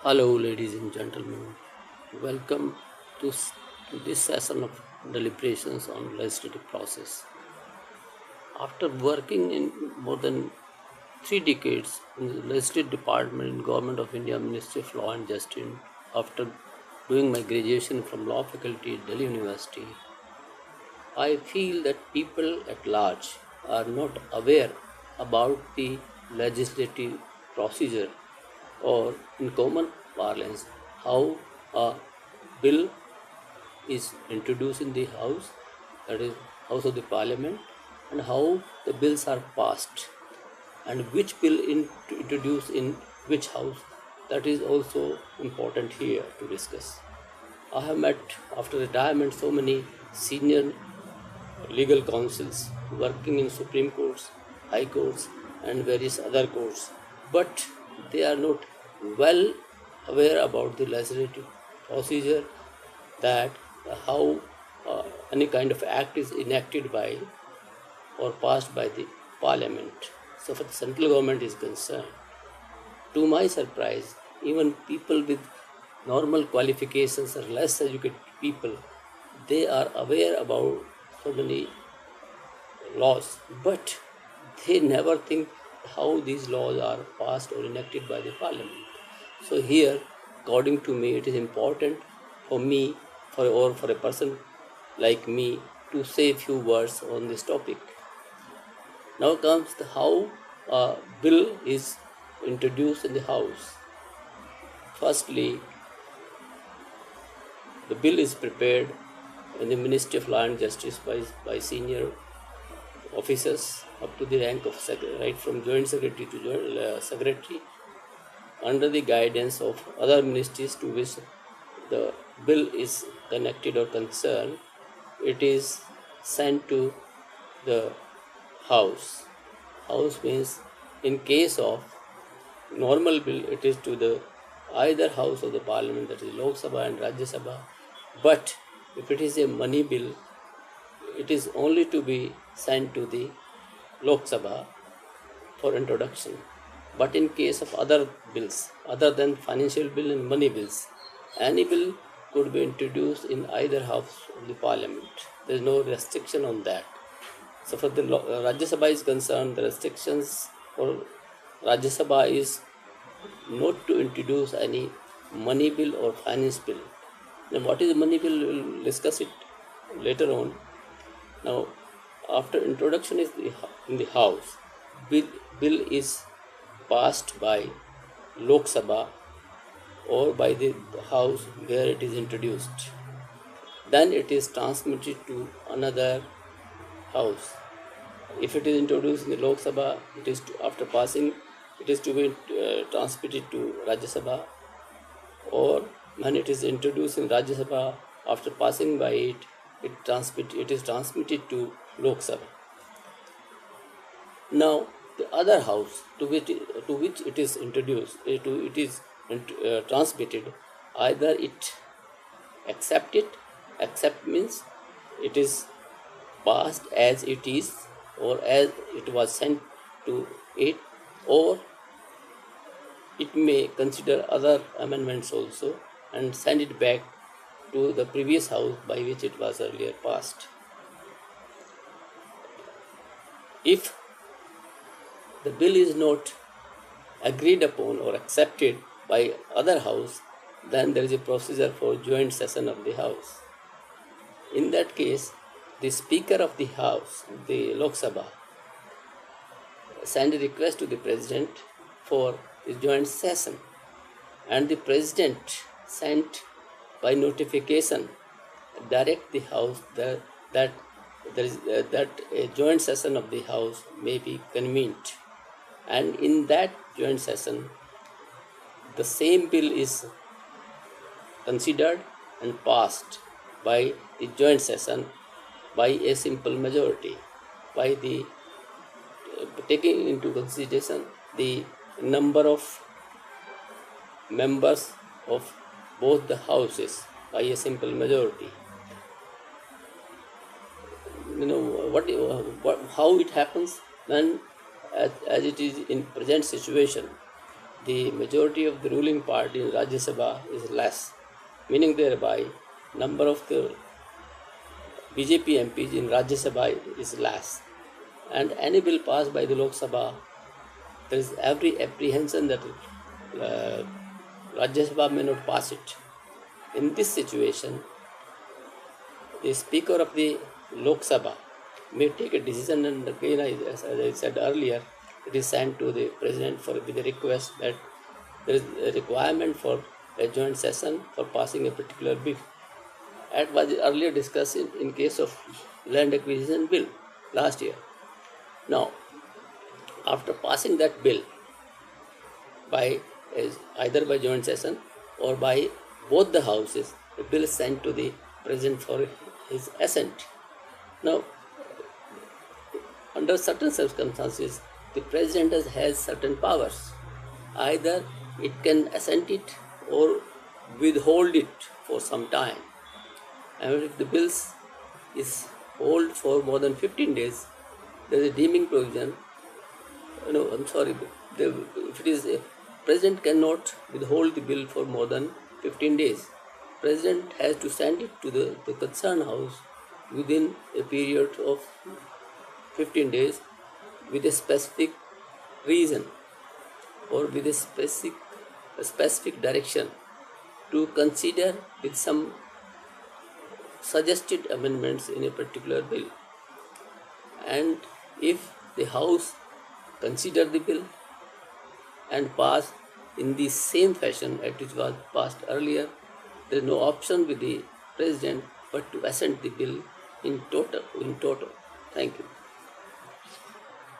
Hello, ladies and gentlemen. Welcome to, to this session of deliberations on legislative process. After working in more than 3 decades in the legislative department in Government of India Ministry of Law and Justice, after doing my graduation from Law Faculty at Delhi University, I feel that people at large are not aware about the legislative procedure, or in common parlance, how a bill is introduced in the house, that is house of the parliament, and how the bills are passed, and which bill introduced in which house. That is also important here to discuss. I have met after retirement so many senior legal counsels working in Supreme Courts, High Courts, and various other courts, but they are not well aware about the legislative procedure, that how any kind of act is enacted by or passed by the parliament. So, for the central government is concerned, to my surprise, even people with normal qualifications or less educated people, they are aware about so many laws, but they never think how these laws are passed or enacted by the parliament. So here, according to me, it is important for me, for a person like me, to say a few words on this topic. Now comes the how a bill is introduced in the house. Firstly, the bill is prepared in the Ministry of Law and Justice by senior officers up to the rank of right from joint secretary to secretary, under the guidance of other ministries to which the bill is connected or concerned. It is sent to the house. House means, in case of normal bill, it is to the either house of the parliament, that is Lok Sabha and Rajya Sabha. But if it is a money bill, it is only to be sent to the Lok Sabha for introduction. But in case of other bills, other than financial bill and money bills, any bill could be introduced in either house of the parliament. There is no restriction on that. So, for the Rajya Sabha is concerned, the restrictions for Rajya Sabha is not to introduce any money bill or finance bill. Then what is money bill? We will discuss it later on. Now, after introduction is in the house, bill is passed by Lok Sabha or by the house where it is introduced. Then it is transmitted to another house. If it is introduced in the Lok Sabha, it is after passing, it is to be transmitted to Rajya Sabha, or when it is introduced in Rajya Sabha, after passing by it, it is transmitted to Lok Sabha. Now, the other house to which it is introduced, it is transmitted, either it accept it. Accept means it is passed as it is, or as it was sent to it, or it may consider other amendments also and send it back to the previous house by which it was earlier passed. If the bill is not agreed upon or accepted by other house, then there is a procedure for joint session of the house. In that case, the speaker of the house, the Lok Sabha, send a request to the president for the joint session, and the president sent by notification direct the house that a joint session of the house may be convened, and in that joint session the same bill is considered and passed by the joint session by a simple majority, by the taking into consideration the number of members of both the houses by a simple majority. How it happens when, as it is in present situation, the majority of the ruling party in Rajya Sabha is less, meaning thereby number of the BJP MPs in Rajya Sabha is less, and any bill passed by the Lok Sabha, there is every apprehension that Rajya Sabha may not pass it. In this situation, the Speaker of the Lok Sabha may take a decision, and again, as I said earlier, it is sent to the President with a request that there is a requirement for a joint session for passing a particular bill. As was earlier discussed in case of land acquisition bill last year. Now, after passing that bill by either by joint session or by both the houses, the bill is sent to the President for his assent. Now, under certain circumstances, the President has certain powers. Either it can assent it or withhold it for some time. And if the bills is hold for more than 15 days, there is a deeming provision. If it is President cannot withhold the bill for more than 15 days. President has to send it to the concerned house within a period of 15 days with a specific reason or with a specific direction to consider with some suggested amendments in a particular bill. And if the House consider the bill and pass in the same fashion as it was passed earlier, there is no option with the President but to assent the bill in total. Thank you.